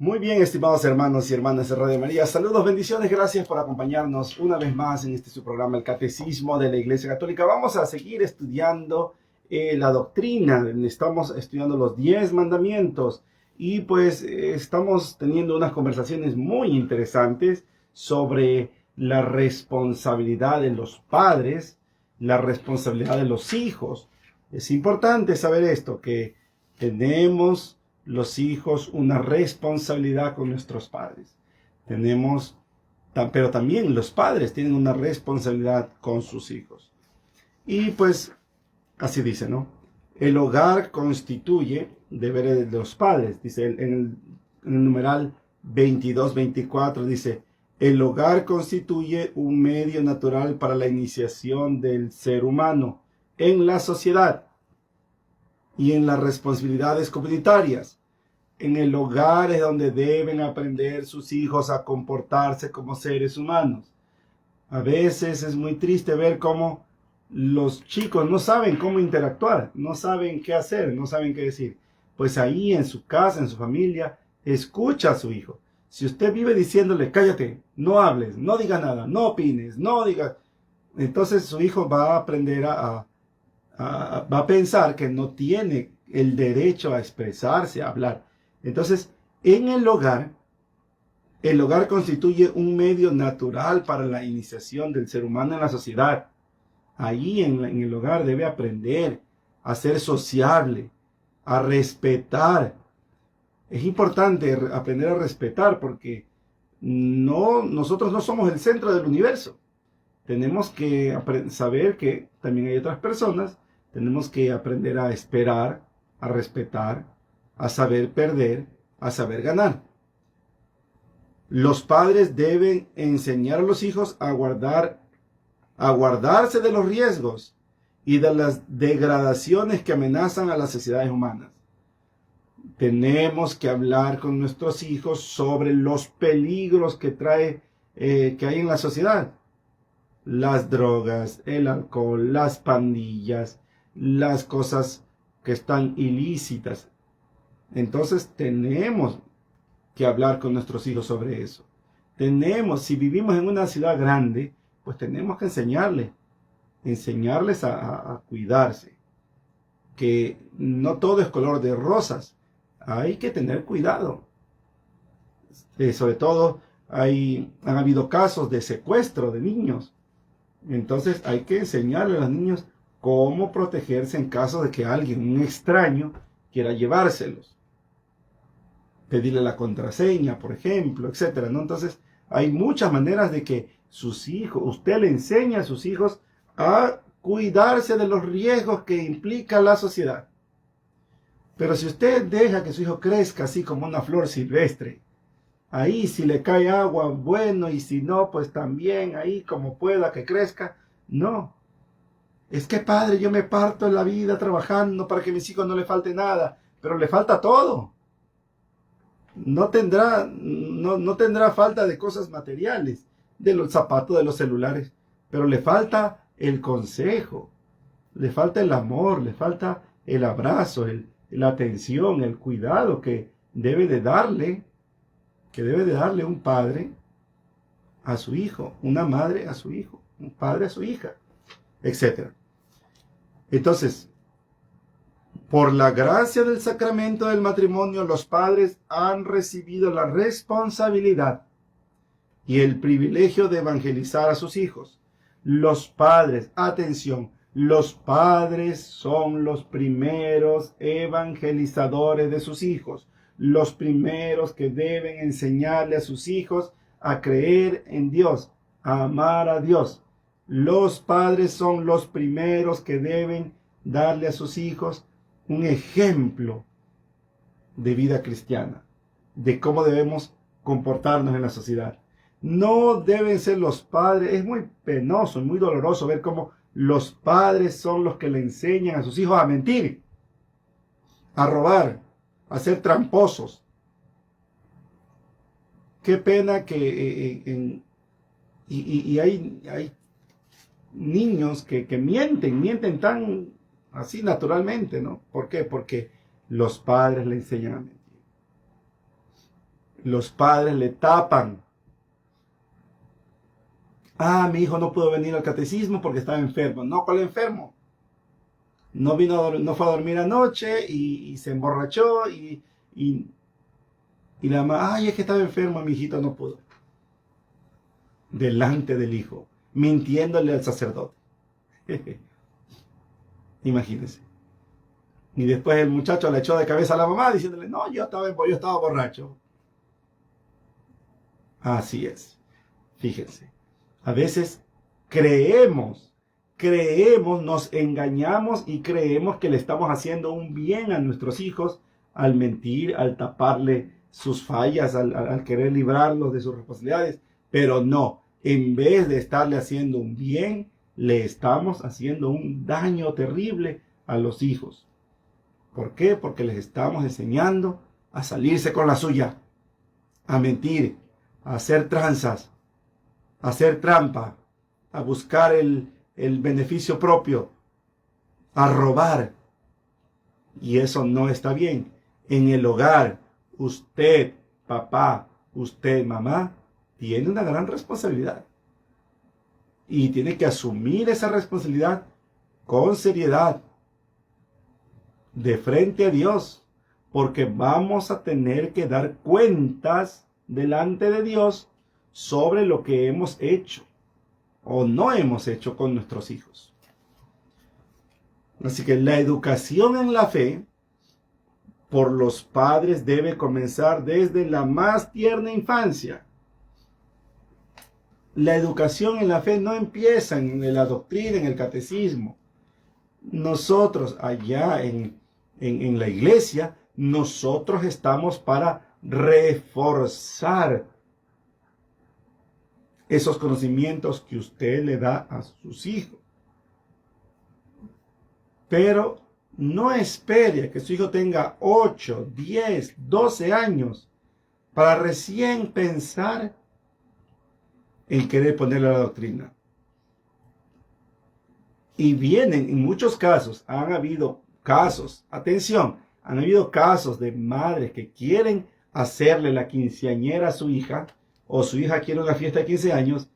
Muy bien, estimados hermanos y hermanas de Radio María, saludos, bendiciones, gracias por acompañarnos una vez más en su programa, el Catecismo de la Iglesia Católica. Vamos a seguir estudiando la doctrina, estamos estudiando los 10 mandamientos y pues estamos teniendo unas conversaciones muy interesantes sobre la responsabilidad de los padres, la responsabilidad de los hijos. Es importante saber esto, que tenemos los hijos una responsabilidad con nuestros padres. Pero también los padres tienen una responsabilidad con sus hijos. Y pues, así dice, ¿no? El hogar constituye deberes de los padres. Dice en el numeral 22-24, dice, el hogar constituye un medio natural para la iniciación del ser humano en la sociedad y en las responsabilidades comunitarias. En el hogar es donde deben aprender sus hijos a comportarse como seres humanos. A veces es muy triste ver cómo los chicos no saben cómo interactuar, no saben qué hacer, no saben qué decir. Pues ahí en su casa, en su familia, escucha a su hijo. Si usted vive diciéndole, cállate, no hables, no digas nada, no opines, no digas, entonces su hijo va a aprender va a pensar que no tiene el derecho a expresarse, a hablar. Entonces, en el hogar constituye un medio natural para la iniciación del ser humano en la sociedad. Ahí en el hogar debe aprender a ser sociable, a respetar. Es importante aprender a respetar porque nosotros no somos el centro del universo. Tenemos que saber que también hay otras personas. Tenemos que aprender a esperar, a respetar, a saber perder, a saber ganar. Los padres deben enseñar a los hijos a guardarse de los riesgos y de las degradaciones que amenazan a las sociedades humanas. Tenemos que hablar con nuestros hijos sobre los peligros que hay en la sociedad. Las drogas, el alcohol, las pandillas, las cosas que están ilícitas. Entonces tenemos que hablar con nuestros hijos sobre eso. Si vivimos en una ciudad grande, pues tenemos que enseñarles a cuidarse. Que no todo es color de rosas. Hay que tener cuidado. Sobre todo han habido casos de secuestro de niños. Entonces hay que enseñarle a los niños cómo protegerse en caso de que un extraño, quiera llevárselos. Pedirle la contraseña, por ejemplo, etcétera, ¿no? Entonces, hay muchas maneras de que usted le enseña a sus hijos a cuidarse de los riesgos que implica la sociedad. Pero si usted deja que su hijo crezca así como una flor silvestre, ahí si le cae agua, bueno, y si no, pues también ahí como pueda que crezca, no. Es que padre, yo me parto en la vida trabajando para que a mis hijos no le falte nada, pero le falta todo. No tendrá falta de cosas materiales, de los zapatos, de los celulares, pero le falta el consejo, le falta el amor, le falta el abrazo, la atención, el cuidado que debe de darle un padre a su hijo, una madre a su hijo, un padre a su hija, etc. Entonces, por la gracia del sacramento del matrimonio, los padres han recibido la responsabilidad y el privilegio de evangelizar a sus hijos. Los padres, atención, los padres son los primeros evangelizadores de sus hijos, los primeros que deben enseñarle a sus hijos a creer en Dios, a amar a Dios. Los padres son los primeros que deben darle a sus hijos un ejemplo de vida cristiana, de cómo debemos comportarnos en la sociedad. No deben ser los padres, es muy penoso, muy doloroso ver cómo los padres son los que le enseñan a sus hijos a mentir, a robar, a ser tramposos. Qué pena que hay niños que mienten tan así naturalmente, ¿no? ¿Por qué? Porque los padres le enseñan a mentir. Los padres le tapan. Ah, mi hijo no pudo venir al catecismo porque estaba enfermo. No, ¿cuál enfermo? No no fue a dormir anoche y se emborrachó y la mamá, ay, es que estaba enfermo, mi hijito no pudo. Delante del hijo, mintiéndole al sacerdote. Imagínense. Y después el muchacho le echó de cabeza a la mamá diciéndole, no, yo estaba borracho. Así es. Fíjense. A veces nos engañamos y creemos que le estamos haciendo un bien a nuestros hijos al mentir, al taparle sus fallas, al querer librarlos de sus responsabilidades. Pero no, en vez de estarle haciendo un bien, le estamos haciendo un daño terrible a los hijos. ¿Por qué? Porque les estamos enseñando a salirse con la suya, a mentir, a hacer tranzas, a hacer trampa, a buscar el beneficio propio, a robar. Y eso no está bien. En el hogar, usted, papá, usted, mamá, tiene una gran responsabilidad. Y tiene que asumir esa responsabilidad con seriedad, de frente a Dios, porque vamos a tener que dar cuentas delante de Dios sobre lo que hemos hecho o no hemos hecho con nuestros hijos. Así que la educación en la fe por los padres debe comenzar desde la más tierna infancia. La educación en la fe no empieza en la doctrina, en el catecismo. Nosotros allá en la iglesia, nosotros estamos para reforzar esos conocimientos que usted le da a sus hijos. Pero no espere que su hijo tenga 8, 10, 12 años para recién pensar en querer ponerle la doctrina. Y vienen, en muchos casos, han habido casos, atención, han habido casos de madres que quieren hacerle la quinceañera a su hija, o su hija quiere una fiesta de 15 años,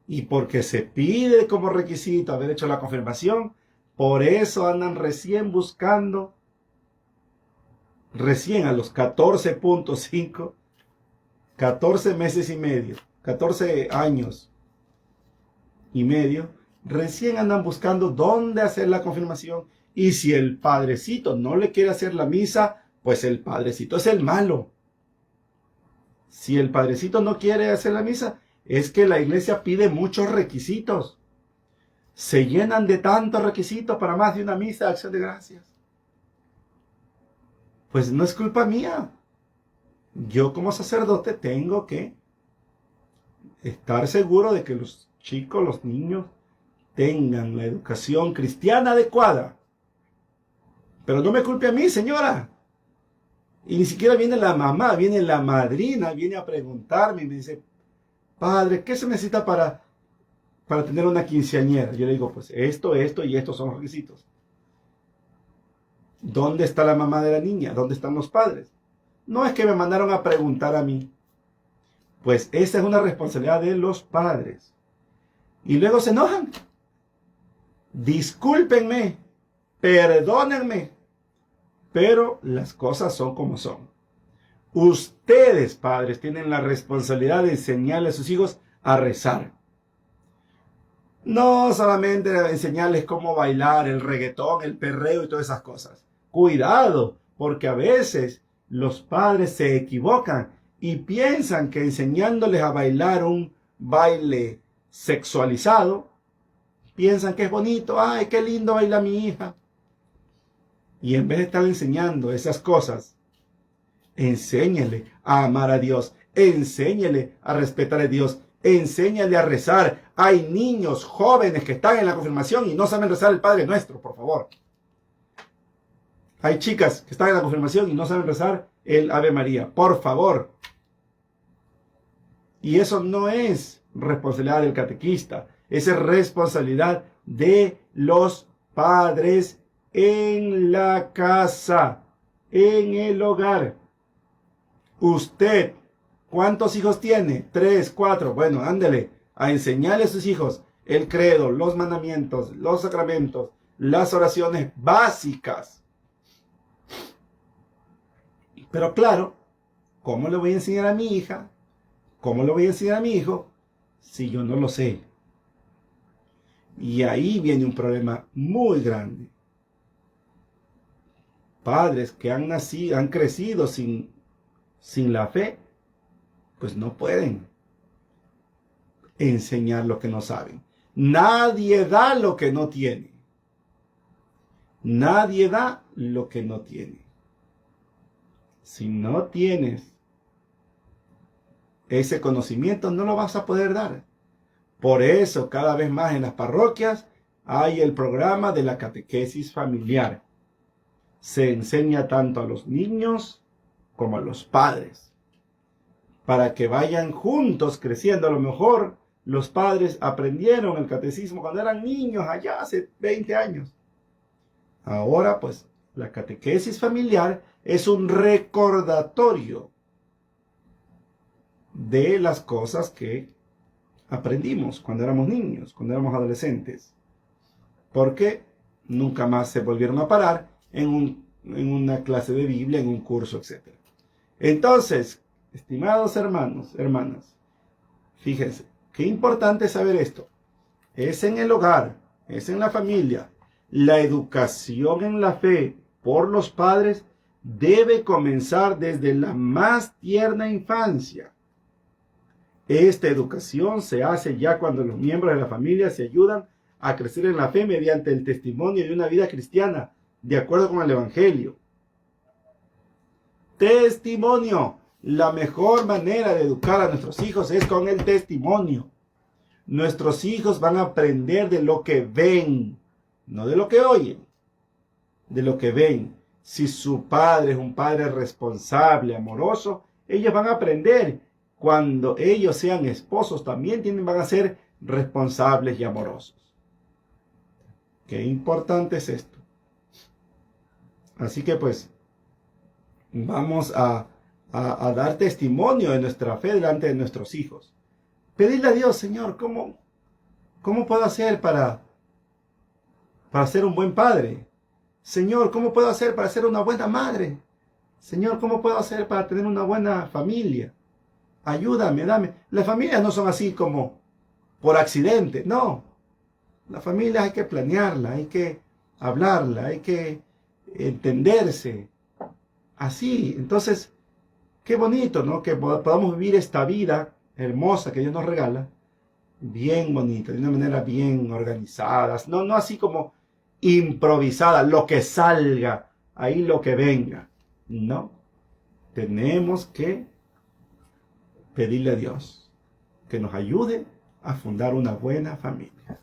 y porque se pide como requisito haber hecho la confirmación, por eso andan recién buscando, recién a los 14.5, 14 meses y medio, 14 años y medio, recién andan buscando dónde hacer la confirmación. Y si el padrecito no le quiere hacer la misa, pues el padrecito es el malo. Si el padrecito no quiere hacer la misa, es que la iglesia pide muchos requisitos. Se llenan de tantos requisitos para más de una misa de acción de gracias. Pues no es culpa mía. Yo como sacerdote tengo que estar seguro de que los chicos, los niños, tengan la educación cristiana adecuada. Pero no me culpe a mí, señora. Y ni siquiera viene la mamá, viene la madrina, viene a preguntarme y me dice, padre, ¿qué se necesita para tener una quinceañera? Yo le digo, pues esto y estos son los requisitos. ¿Dónde está la mamá de la niña? ¿Dónde están los padres? No es que me mandaron a preguntar a mí. Pues esa es una responsabilidad de los padres. Y luego se enojan. Discúlpenme, perdónenme, pero las cosas son como son. Ustedes, padres, tienen la responsabilidad de enseñarle a sus hijos a rezar. No solamente enseñarles cómo bailar, el reggaetón, el perreo y todas esas cosas. Cuidado, porque a veces los padres se equivocan y piensan que enseñándoles a bailar un baile sexualizado, piensan que es bonito, ay, qué lindo baila mi hija. Y en vez de estar enseñando esas cosas, enséñale a amar a Dios, enséñale a respetar a Dios, enséñale a rezar. Hay niños jóvenes que están en la confirmación y no saben rezar el Padre Nuestro, por favor. Hay chicas que están en la confirmación y no saben rezar el Ave María, por favor. Y eso no es responsabilidad del catequista, esa es responsabilidad de los padres en la casa, en el hogar. Usted ¿Cuántos hijos tiene? 3, 4. Bueno, ándele a enseñarle a sus hijos el credo, los mandamientos, los sacramentos, las oraciones básicas. Pero claro, ¿cómo le voy a enseñar a mi hija? ¿Cómo le voy a enseñar a mi hijo si yo no lo sé? Y ahí viene un problema muy grande. Padres que han nacido, han crecido sin la fe, pues no pueden enseñar lo que no saben. Nadie da lo que no tiene. Nadie da lo que no tiene. Si no tienes ese conocimiento, no lo vas a poder dar. Por eso, cada vez más en las parroquias hay el programa de la catequesis familiar. Se enseña tanto a los niños como a los padres, para que vayan juntos creciendo. A lo mejor los padres aprendieron el catecismo cuando eran niños, allá hace 20 años. Ahora, pues, la catequesis familiar es un recordatorio de las cosas que aprendimos cuando éramos niños, cuando éramos adolescentes. Porque nunca más se volvieron a parar en una clase de Biblia, en un curso, etc. Entonces, estimados hermanos, hermanas, fíjense, qué importante es saber esto. Es en el hogar, es en la familia. La educación en la fe por los padres debe comenzar desde la más tierna infancia. Esta educación se hace ya cuando los miembros de la familia se ayudan a crecer en la fe mediante el testimonio de una vida cristiana, de acuerdo con el Evangelio. Testimonio. La mejor manera de educar a nuestros hijos es con el testimonio. Nuestros hijos van a aprender de lo que ven, no de lo que oyen, de lo que ven. Si su padre es un padre responsable, amoroso, ellos van a aprender. Cuando ellos sean esposos, también van a ser responsables y amorosos. Qué importante es esto. Así que pues, vamos a dar testimonio de nuestra fe delante de nuestros hijos. Pedirle a Dios, Señor, ¿cómo puedo hacer para ser un buen padre? Señor, ¿cómo puedo hacer para ser una buena madre? Señor, ¿cómo puedo hacer para tener una buena familia? Ayúdame, dame. Las familias no son así como por accidente, no. Las familias hay que planearla, hay que hablarla, hay que entenderse. Así, entonces, qué bonito, ¿no? Que podamos vivir esta vida hermosa que Dios nos regala, bien bonita, de una manera bien organizada, no así como improvisada, lo que salga, ahí lo que venga. No, tenemos que pedirle a Dios que nos ayude a fundar una buena familia.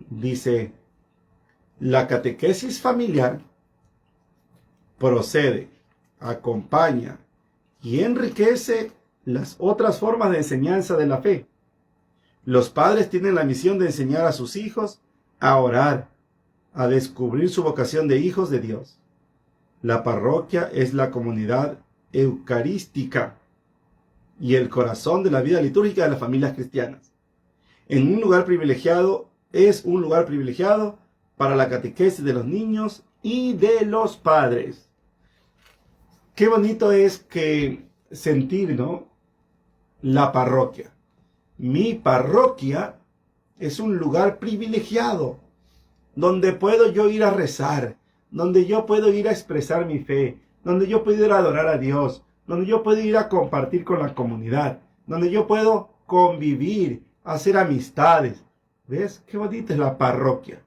Dice, la catequesis familiar procede, acompaña y enriquece las otras formas de enseñanza de la fe. Los padres tienen la misión de enseñar a sus hijos a orar, a descubrir su vocación de hijos de Dios. La parroquia es la comunidad eucarística y el corazón de la vida litúrgica de las familias cristianas. Es un lugar privilegiado para la catequesis de los niños y de los padres. Qué bonito es que sentir, ¿no? La parroquia. Mi parroquia es un lugar privilegiado, donde puedo yo ir a rezar, donde yo puedo ir a expresar mi fe, donde yo puedo ir a adorar a Dios, donde yo puedo ir a compartir con la comunidad, donde yo puedo convivir, hacer amistades. ¿Ves? Qué bonita es la parroquia.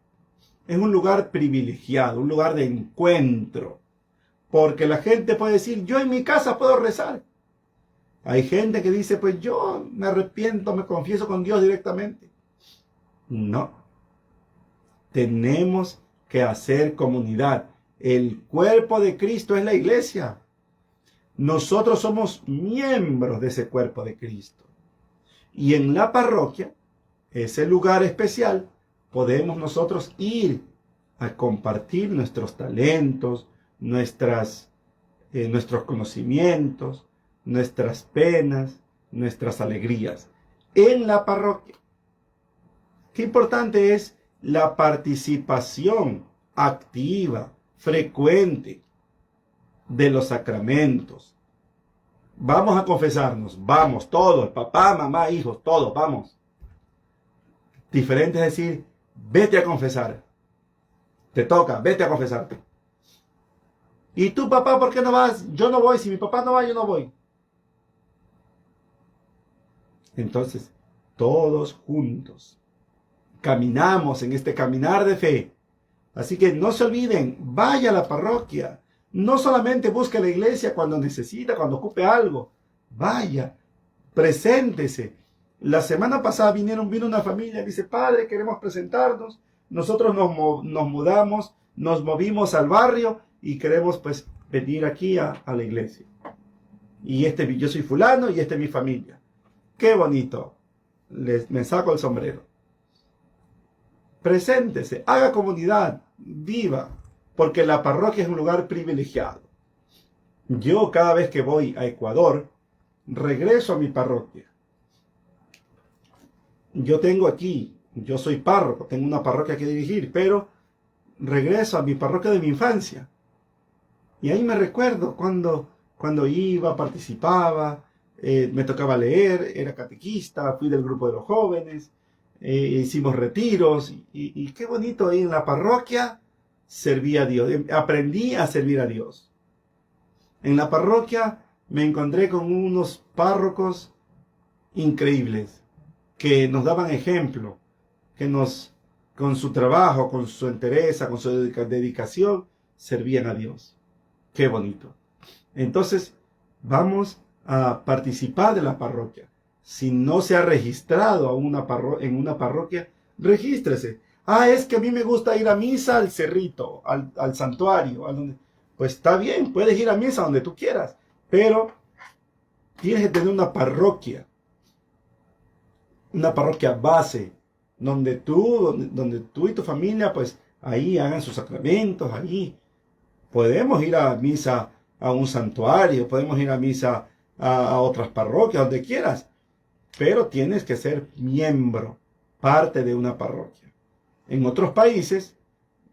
Es un lugar privilegiado, un lugar de encuentro. Porque la gente puede decir, yo en mi casa puedo rezar. Hay gente que dice, pues yo me arrepiento, me confieso con Dios directamente. No. Tenemos que hacer comunidad. El cuerpo de Cristo es la iglesia. Nosotros somos miembros de ese cuerpo de Cristo. Y en la parroquia, ese lugar especial, podemos nosotros ir a compartir nuestros talentos, nuestras nuestros conocimientos, nuestras penas, nuestras alegrías en la parroquia. Qué importante es la participación activa, frecuente de los sacramentos. Vamos a confesarnos, vamos, todos, papá, mamá, hijos, todos, vamos. Diferente es decir, vete a confesar. Te toca, vete a confesarte. ¿Y tú, papá, por qué no vas? Yo no voy, si mi papá no va, yo no voy. Entonces, todos juntos caminamos en este caminar de fe. Así que no se olviden, vaya a la parroquia. No solamente busque la iglesia cuando necesita, cuando ocupe algo. Vaya, preséntese. La semana pasada vino una familia y dice, padre, queremos presentarnos. Nosotros nos mudamos, nos movimos al barrio y queremos pues venir aquí a la iglesia. Y yo soy fulano y esta es mi familia. Qué bonito. Me saco el sombrero. Preséntese, haga comunidad, viva, porque la parroquia es un lugar privilegiado. Yo cada vez que voy a Ecuador, regreso a mi parroquia. Yo soy párroco, tengo una parroquia que dirigir, pero regreso a mi parroquia de mi infancia. Y ahí me recuerdo cuando iba, participaba, me tocaba leer, era catequista, fui del grupo de los jóvenes, hicimos retiros, y qué bonito ahí en la parroquia serví a Dios, aprendí a servir a Dios. En la parroquia me encontré con unos párrocos increíbles, que nos daban ejemplo, con su trabajo, con su entereza, con su dedicación, servían a Dios. Qué bonito. Entonces, vamos a participar de la parroquia. Si no se ha registrado en una parroquia, regístrese. Es que a mí me gusta ir a misa al cerrito, al santuario. Pues está bien, puedes ir a misa donde tú quieras, pero tienes que tener una parroquia base, donde tú y tu familia, pues ahí hagan sus sacramentos, ahí. Podemos ir a misa a un santuario, podemos ir a misa a otras parroquias, donde quieras, pero tienes que ser miembro, parte de una parroquia. En otros países,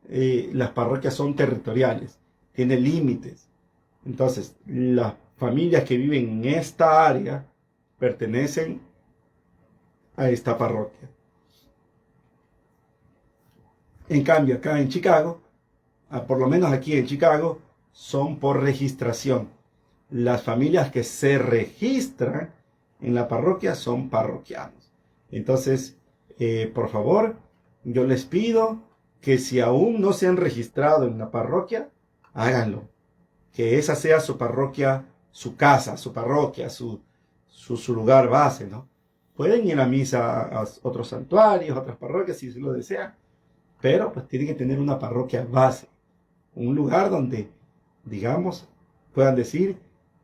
las parroquias son territoriales, tienen límites. Entonces, las familias que viven en esta área pertenecen a esta parroquia. En cambio, acá en Chicago, por lo menos aquí en Chicago, son por registración. Las familias que se registran en la parroquia son parroquianos. Entonces, por favor, yo les pido que si aún no se han registrado en la parroquia, háganlo. Que esa sea su parroquia, su casa, su parroquia, su lugar base, ¿no? Pueden ir a misa a otros santuarios, a otras parroquias si lo desean, pero pues tienen que tener una parroquia base. Un lugar donde, digamos, puedan decir,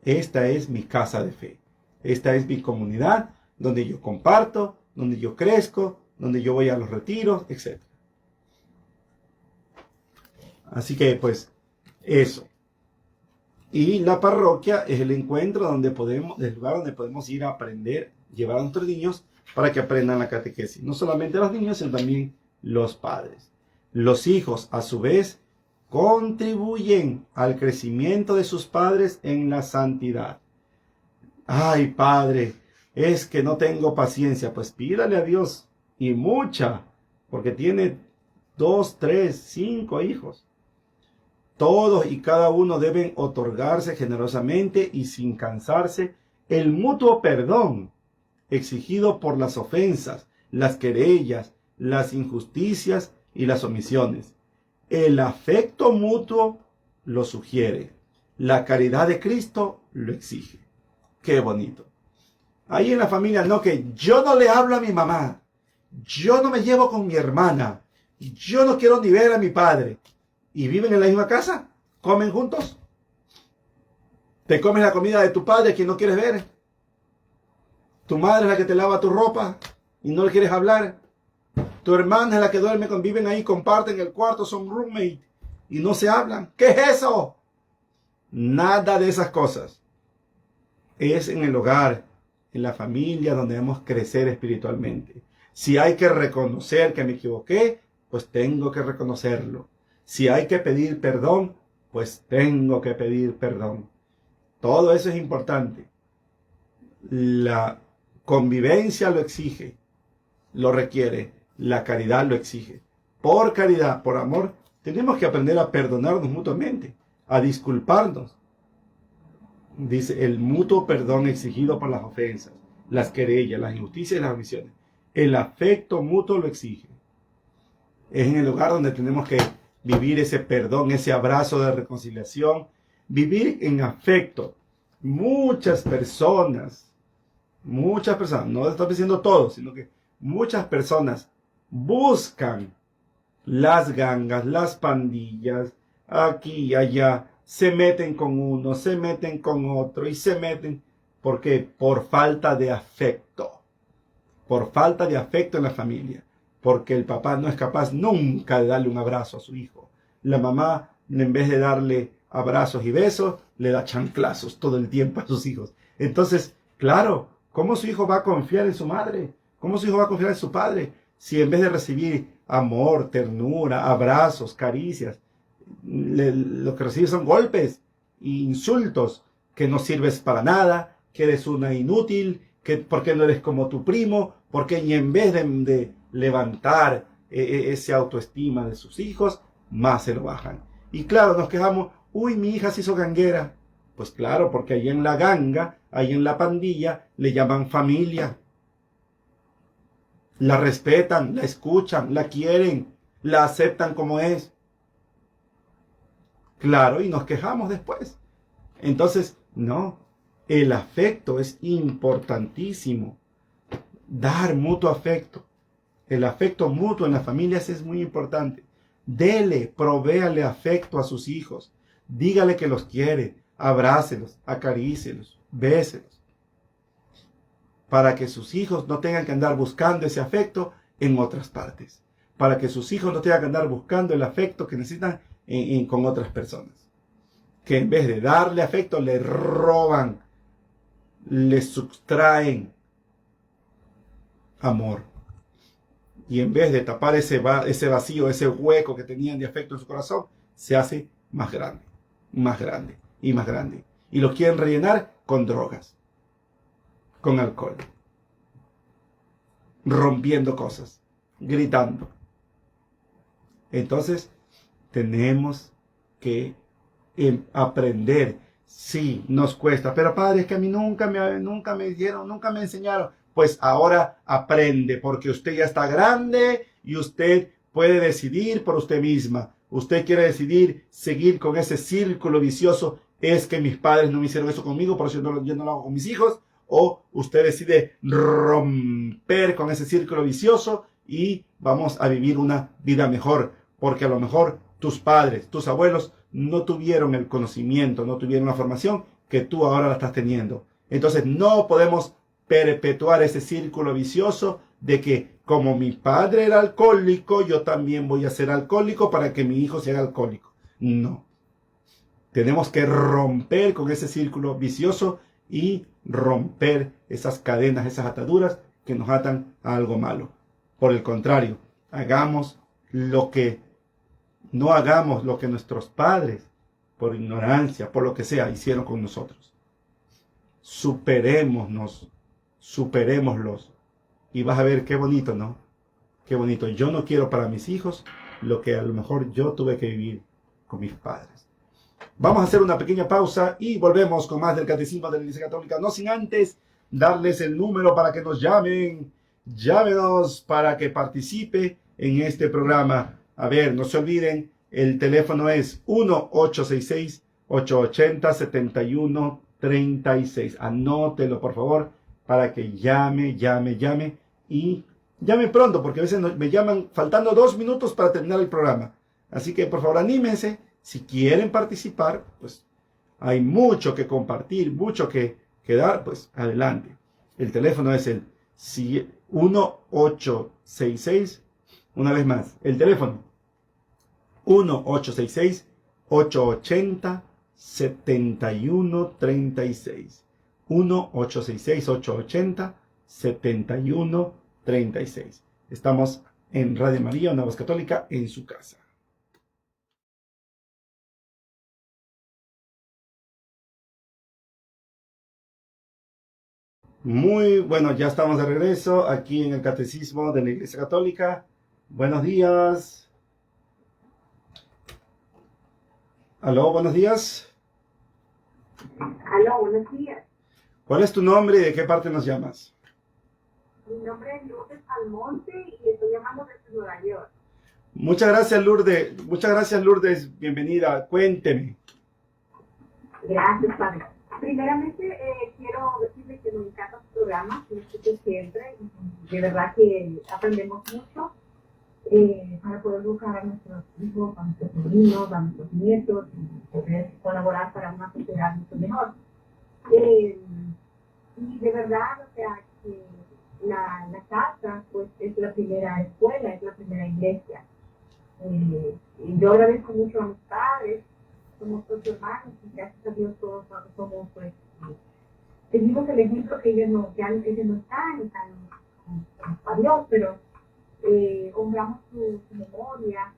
esta es mi casa de fe. Esta es mi comunidad, donde yo comparto, donde yo crezco, donde yo voy a los retiros, etc. Así que, pues, eso. Y la parroquia es el encuentro el lugar donde podemos ir a aprender, llevar a nuestros niños para que aprendan la catequesis. No solamente los niños, sino también los padres. Los hijos, a su vez, contribuyen al crecimiento de sus padres en la santidad. Ay, padre, es que no tengo paciencia. Pues pídale a Dios, y mucha, porque tiene 2, 3, 5 hijos. Todos y cada uno deben otorgarse generosamente y sin cansarse el mutuo perdón exigido por las ofensas, las querellas, las injusticias y las omisiones. El afecto mutuo lo sugiere. La caridad de Cristo lo exige. Qué bonito. Ahí en la familia, no, que yo no le hablo a mi mamá. Yo no me llevo con mi hermana. Yo no quiero ni ver a mi padre. ¿Y viven en la misma casa? ¿Comen juntos? ¿Te comes la comida de tu padre, quien no quieres ver? ¿Tu madre es la que te lava tu ropa y no le quieres hablar? Tu hermana es la que duerme, viven ahí, comparten el cuarto, son roommates y no se hablan. ¿Qué es eso? Nada de esas cosas. Es en el hogar, en la familia, donde debemos crecer espiritualmente. Si hay que reconocer que me equivoqué, pues tengo que reconocerlo. Si hay que pedir perdón, pues tengo que pedir perdón. Todo eso es importante. La convivencia lo exige, lo requiere. La caridad lo exige. Por caridad, por amor, tenemos que aprender a perdonarnos mutuamente, a disculparnos. Dice, el mutuo perdón exigido por las ofensas, las querellas, las injusticias y las omisiones. El afecto mutuo lo exige. Es en el lugar donde tenemos que vivir ese perdón, ese abrazo de reconciliación, vivir en afecto. Muchas personas, no estoy diciendo todos, sino que muchas personas buscan las gangas, las pandillas, aquí y allá, se meten con uno, se meten con otro y se meten, ¿por qué? Por falta de afecto. Por falta de afecto en la familia. Porque el papá no es capaz nunca de darle un abrazo a su hijo. La mamá, en vez de darle abrazos y besos, le da chanclazos todo el tiempo a sus hijos. Entonces, claro, ¿cómo su hijo va a confiar en su madre? ¿Cómo su hijo va a confiar en su padre? Si en vez de recibir amor, ternura, abrazos, caricias, lo que recibe son golpes e insultos, que no sirves para nada, que eres una inútil, que porque no eres como tu primo, porque y en vez de levantar esa autoestima de sus hijos, más se lo bajan. Y claro, nos quejamos, uy, mi hija se hizo ganguera. Pues claro, porque ahí en la ganga, ahí en la pandilla, le llaman familia. La respetan, la escuchan, la quieren, la aceptan como es. Claro, y nos quejamos después. Entonces, no, el afecto es importantísimo. Dar mutuo afecto. El afecto mutuo en las familias es muy importante. Dele, provéale afecto a sus hijos. Dígale que los quiere. Abrácelos, acarícelos, béselos. Para que sus hijos no tengan que andar buscando ese afecto en otras partes. Para que sus hijos no tengan que andar buscando el afecto que necesitan con otras personas. Que en vez de darle afecto, le roban, le sustraen amor. Y en vez de tapar ese vacío, ese hueco que tenían de afecto en su corazón, se hace más grande y más grande. Y lo quieren rellenar con drogas, con alcohol, rompiendo cosas, gritando. Entonces, tenemos que aprender. Sí, nos cuesta, pero padre, es que a mí nunca me dijeron, nunca me enseñaron. Pues ahora aprende, porque usted ya está grande y usted puede decidir por usted misma. Usted quiere decidir seguir con ese círculo vicioso. Es que mis padres no me hicieron eso conmigo, por eso yo no lo hago con mis hijos. O usted decide romper con ese círculo vicioso y vamos a vivir una vida mejor. Porque a lo mejor tus padres, tus abuelos no tuvieron el conocimiento, no tuvieron la formación que tú ahora la estás teniendo. Entonces no podemos perpetuar ese círculo vicioso de que como mi padre era alcohólico, yo también voy a ser alcohólico para que mi hijo sea alcohólico. No. Tenemos que romper con ese círculo vicioso y romper esas cadenas, esas ataduras que nos atan a algo malo. Por el contrario, no hagamos lo que nuestros padres, por ignorancia, por lo que sea, hicieron con nosotros. Superémonos. Superémoslos. Y vas a ver qué bonito, ¿no? Qué bonito. Yo no quiero para mis hijos lo que a lo mejor yo tuve que vivir con mis padres. Vamos a hacer una pequeña pausa y volvemos con más del Catecismo de la Iglesia Católica. No sin antes darles el número para que nos llamen. Llámenos para que participe en este programa. A ver, no se olviden, el teléfono es 1-866-880-7136. Anótelo, por favor, para que llame y llame pronto, porque a veces me llaman faltando 2 minutos para terminar el programa. Así que por favor anímense, si quieren participar, pues hay mucho que compartir, mucho que dar, pues adelante. El teléfono es el 1-866, una vez más, el teléfono 1-866-880-7136. 7136. 1-866-880-7136. Estamos en Radio María, una voz católica en su casa. Muy bueno, ya estamos de regreso aquí en el Catecismo de la Iglesia Católica. Buenos días. Aló, buenos días. Aló, buenos días. ¿Cuál es tu nombre y de qué parte nos llamas? Mi nombre es Lourdes Almonte y estoy llamando desde Nueva York. Muchas gracias, Lourdes. Muchas gracias, Lourdes. Bienvenida. Cuénteme. Gracias, padre. Primeramente, quiero decirle que me encanta su programa, que lo escucho siempre. De verdad que aprendemos mucho para poder educar a nuestros hijos, a nuestros sobrinos, a nuestros nietos y poder colaborar para una sociedad mucho mejor. Y de verdad, o sea, que la casa pues es la primera escuela, es la primera iglesia. Y yo agradezco mucho a mis padres, somos todos hermanos y gracias a Dios todos somos pues seguimos el ejemplo que ellos no están a Dios, pero honramos su memoria,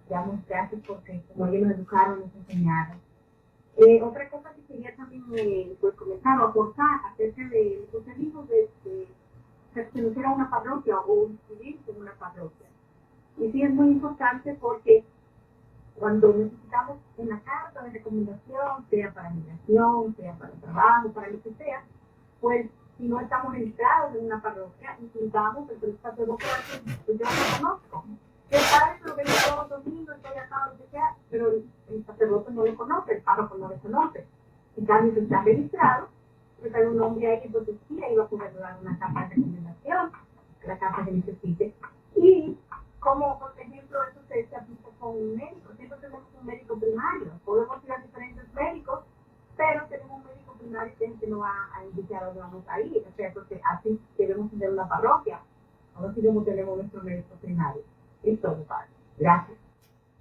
damos gracias porque como ellos nos educaron, nos enseñaron. Otra cosa que quería también pues comentar o aportar acerca de los amigos de pertenecer a una parroquia o inscribirse en una parroquia. Y sí es muy importante porque cuando necesitamos una carta de recomendación, sea para migración, sea para trabajo, para lo que sea, pues si no estamos registrados en una parroquia, necesitamos el sacerdote, pues yo no lo conozco. El padre lo ve todos los domingos, estoy acá, lo que sea, pero el sacerdote no lo conoce, el párroco no lo conoce. En cambio, si está registrado, pues hay un hombre ahí que entonces sí iba a poder dar una carta de recomendación, la carta que necesite. Y como, por ejemplo, eso se aplica con un médico. Siempre tenemos un médico primario. Podemos ir a diferentes médicos, pero tenemos un médico primario que nos va a indicar a dónde vamos a ir. O sea, porque así debemos tener una parroquia. Ahora sí tenemos nuestro médico primario. Es todo, padre. Gracias.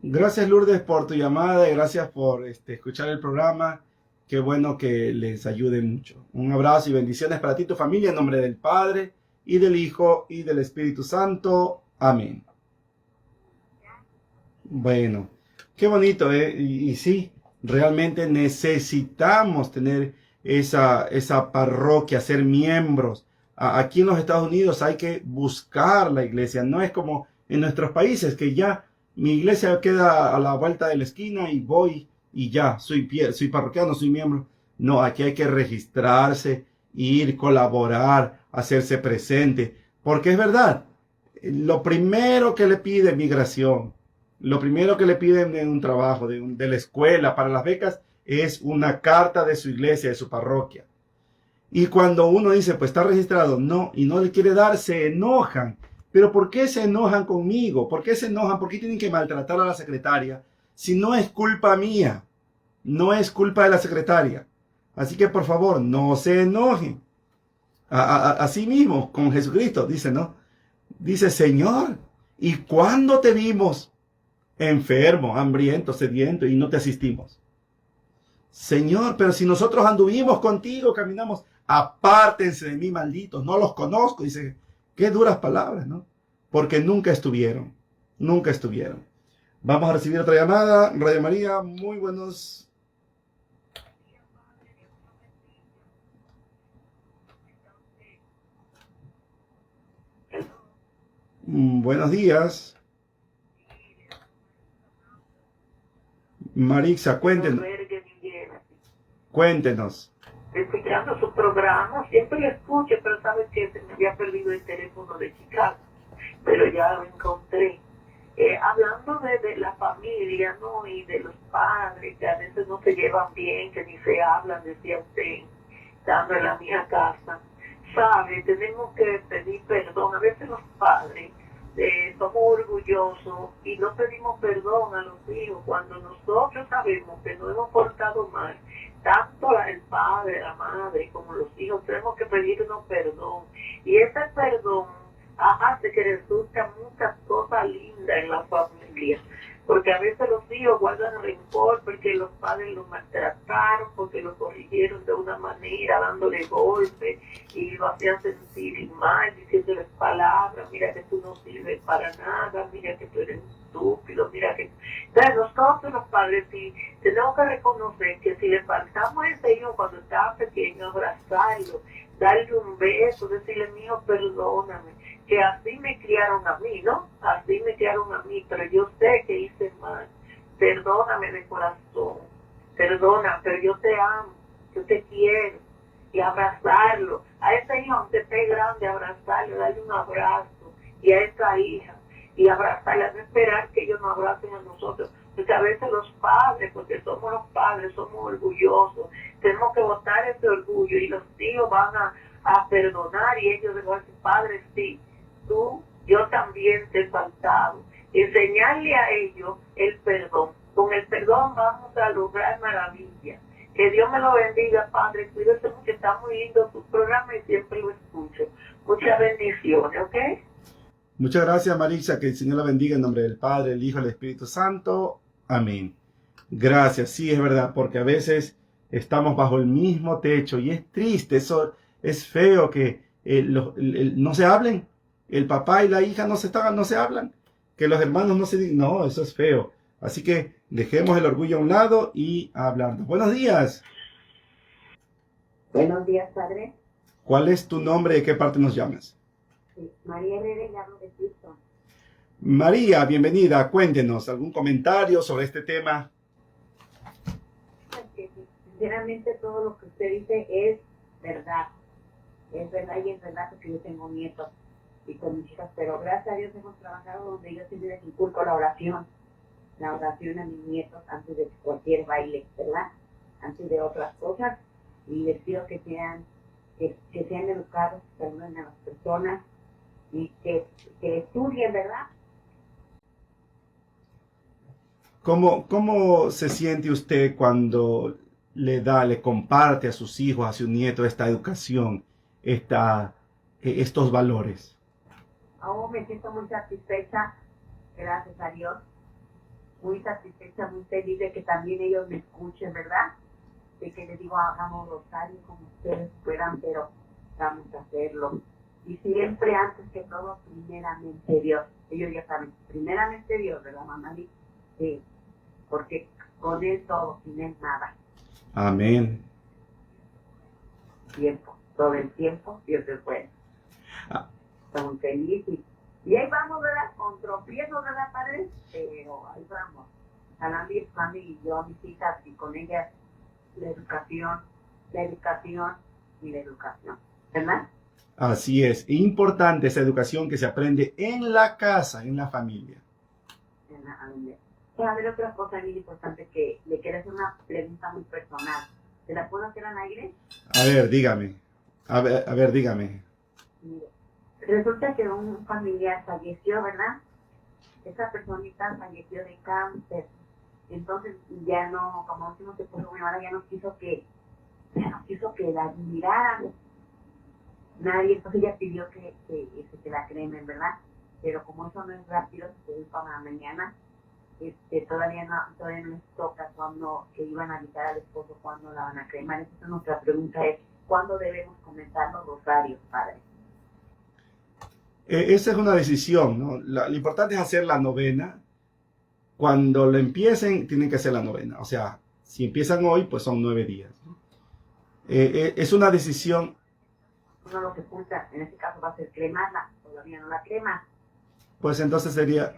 Gracias, Lourdes, por tu llamada y gracias por escuchar el programa. Qué bueno que les ayude mucho. Un abrazo y bendiciones para ti y tu familia en nombre del Padre y del Hijo y del Espíritu Santo. Amén. Bueno, qué bonito, ¿eh? Y sí, realmente necesitamos tener esa parroquia, ser miembros. Aquí en los Estados Unidos hay que buscar la iglesia. No es como en nuestros países que ya mi iglesia queda a la vuelta de la esquina y voy y ya, soy parroquiano, soy miembro. No, aquí hay que registrarse, ir, colaborar, hacerse presente. Porque es verdad, lo primero que le pide migración, lo primero que le piden en un trabajo, de la escuela, para las becas, es una carta de su iglesia, de su parroquia. Y cuando uno dice, pues está registrado, no, y no le quiere dar, se enojan. Pero ¿por qué se enojan conmigo? ¿Por qué se enojan? ¿Por qué tienen que maltratar a la secretaria? Si no es culpa mía, no es culpa de la secretaria. Así que por favor, no se enojen. Así mismo, con Jesucristo, dice, ¿no? Dice, Señor, ¿y cuándo te vimos enfermo, hambriento, sediento y no te asistimos? Señor, pero si nosotros anduvimos contigo, caminamos, apártense de mí, malditos, no los conozco. Dice, qué duras palabras, ¿no? Porque nunca estuvieron, nunca estuvieron. Vamos a recibir otra llamada. Radio María, muy buenos. Buenos días. Marixa, cuéntenos. Cuéntenos. Escuchando su programa, siempre lo escucho, pero sabes que se me había perdido el teléfono de Chicago, pero ya lo encontré. Hablando de la familia, ¿no? Y de los padres, que a veces no se llevan bien, que ni se hablan, decía usted, estando en la misma casa. ¿Sabe? Tenemos que pedir perdón. A veces los padres somos orgullosos y no pedimos perdón a los hijos cuando nosotros sabemos que no hemos portado mal. Tanto el padre, la madre, como los hijos, tenemos que pedirnos perdón. Y ese perdón hace que resulten muchas cosas lindas en la familia. Porque a veces los hijos guardan rencor porque los padres lo maltrataron, porque lo corrigieron de una manera, dándole golpes y lo hacían sentir mal, diciéndole palabras, mira que tú no sirves para nada, mira que tú eres estúpido, mira que... Entonces nosotros los padres sí tenemos que reconocer que si le faltamos a ese hijo cuando estaba pequeño, abrazarlo, darle un beso, decirle, mío, perdóname, que así me criaron a mí, ¿no? Así me criaron a mí, pero yo sé que hice mal. Perdóname de corazón, perdona, pero yo te amo, yo te quiero. Y abrazarlo. A ese hijo, aunque esté grande, abrazarlo, darle un abrazo. Y a esa hija, y abrazarla, no esperar que ellos nos abracen a nosotros. Porque a veces los padres, porque somos los padres, somos orgullosos. Tenemos que botar ese orgullo y los hijos van a perdonar y ellos van a decir, padre, sí, tú, yo también te he faltado. Enseñarle a ellos el perdón. Con el perdón vamos a lograr maravillas. Que Dios me lo bendiga, Padre. Cuídese mucho, está muy lindo tu programa y siempre lo escucho. Muchas bendiciones, ¿ok? Muchas gracias, Marisa. Que el Señor la bendiga en nombre del Padre, el Hijo y el Espíritu Santo. Amén. Gracias. Sí, es verdad, porque a veces estamos bajo el mismo techo y es triste, eso es feo que no se hablen. El papá y la hija no se hablan. Que los hermanos no se digan. No, eso es feo. Así que dejemos el orgullo a un lado y hablando. Buenos días. Buenos días, padre. ¿Cuál es tu nombre y de qué parte nos llamas? Sí, María Herrera, y hablo de Houston. María, bienvenida. Cuéntenos algún comentario sobre este tema. Porque, sinceramente, todo lo que usted dice es verdad. Es verdad y es verdad porque yo tengo nietos y con mis hijas, pero gracias a Dios hemos trabajado donde yo siempre les inculco la oración a mis nietos antes de cualquier baile, ¿verdad? Antes de otras cosas, y les pido que sean educados, que saluden a las personas y que estudien, ¿verdad? ¿Cómo se siente usted cuando le comparte a sus hijos, a su nieto esta educación, estos valores? Oh, me siento muy satisfecha, gracias a Dios, muy satisfecha, muy feliz de que también ellos me escuchen, ¿verdad? De que les digo, hagamos rosario como ustedes puedan, pero vamos a hacerlo. Y siempre, antes que todo, primeramente Dios. Ellos ya saben, primeramente Dios, ¿verdad, mamá? Sí, porque con Él todo, sin Él nada. Amén. Tiempo, todo el tiempo, Dios es bueno. Estamos felices y ahí vamos, ¿verdad? Con tropiezos, ¿verdad, padre? Pero ahí vamos. Jalando y empujando, y yo a mis hijas y con ellas la educación y la educación, ¿verdad? Así es. Importante esa educación que se aprende en la casa, en la familia. En la familia. A ver, otra cosa bien importante que le quiero hacer una pregunta muy personal. ¿Se la puedo hacer al aire? A ver, dígame. A ver, dígame. Mire, resulta que un familiar falleció, ¿verdad? Esa personita falleció de cáncer. Entonces ya no, como decimos, se puso muy mala, ya no quiso que la admiraran. Nadie, entonces ella pidió que la cremen, ¿verdad? Pero como eso no es rápido, se puede ir para mañana, todavía no les toca cuando que iban a avisar al esposo cuando la van a cremar. Entonces nuestra pregunta es, ¿cuándo debemos comenzar los rosarios, padre? Esa es una decisión, ¿no? Lo importante es hacer la novena. Cuando lo empiecen, tienen que hacer la novena. O sea, si empiezan hoy, pues son 9 días, ¿no? Es una decisión. Uno lo que oculta, en este caso va a ser cremarla, todavía no la crema. Pues entonces sería...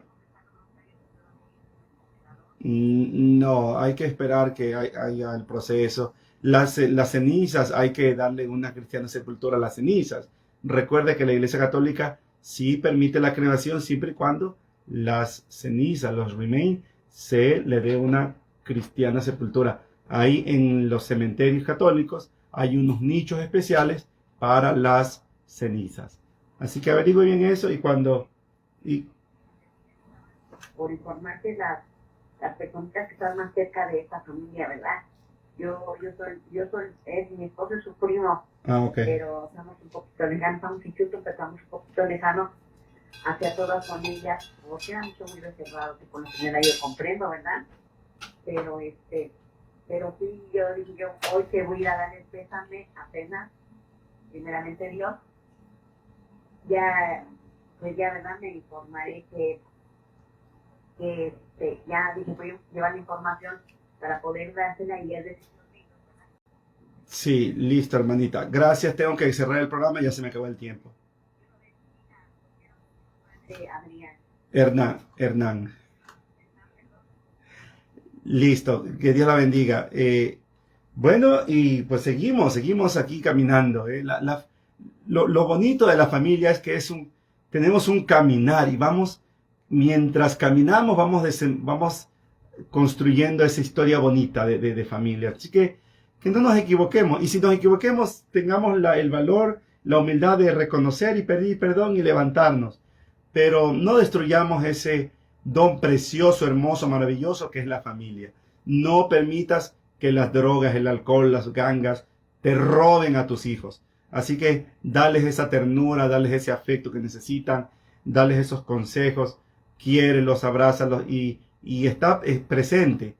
No, hay que esperar que haya el proceso. Las cenizas, hay que darle una cristiana sepultura a las cenizas. Recuerde que la Iglesia Católica sí permite la cremación siempre y cuando las cenizas, los remains, se le dé una cristiana sepultura. Ahí en los cementerios católicos hay unos nichos especiales para las cenizas. Así que averigüe bien eso y cuando... Por informarte las personas que están más cerca de esta familia, ¿verdad? Yo soy, mi esposo es su primo, pero estamos un poquito lejanos, estamos en Houston, pero estamos un poquito lejanos hacia todas las familias, porque era mucho muy reservado, que con la señora yo comprendo, ¿verdad? pero pero sí, yo dije, yo hoy que voy a ir a dar el pésame apenas, primeramente Dios, ya, pues ya, ¿verdad? Me informaré que ya dije, voy a llevar la información para poder dársela y es decir, Sí, listo, hermanita. Gracias, tengo que cerrar el programa, ya se me acabó el tiempo. Adrián. Hernán. Listo, que Dios la bendiga. Bueno, y pues seguimos aquí caminando. Lo bonito de la familia es que tenemos un caminar y mientras caminamos, vamos construyendo esa historia bonita de familia. Así que no nos equivoquemos. Y si nos equivoquemos, tengamos el valor, la humildad de reconocer y pedir perdón y levantarnos. Pero no destruyamos ese don precioso, hermoso, maravilloso que es la familia. No permitas que las drogas, el alcohol, las gangas te roben a tus hijos. Así que dales esa ternura, dales ese afecto que necesitan, dales esos consejos, quiérelos, abrázalos y está presente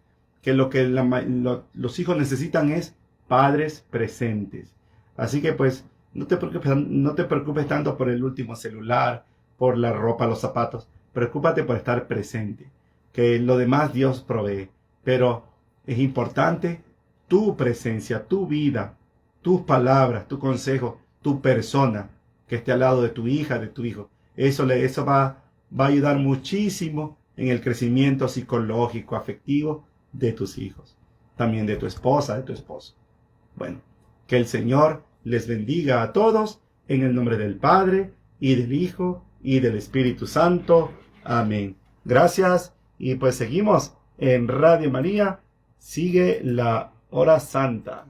que lo que los hijos necesitan es padres presentes. Así que pues no te preocupes tanto por el último celular, por la ropa, los zapatos. Preocúpate por estar presente, que lo demás Dios provee. Pero es importante tu presencia, tu vida, tus palabras, tu consejo, tu persona que esté al lado de tu hija, de tu hijo. Eso va a ayudar muchísimo en el crecimiento psicológico, afectivo de tus hijos. También de tu esposa, de tu esposo. Bueno, que el Señor les bendiga a todos en el nombre del Padre y del Hijo y del Espíritu Santo. Amén. Gracias. Y pues seguimos en Radio María. Sigue la hora santa.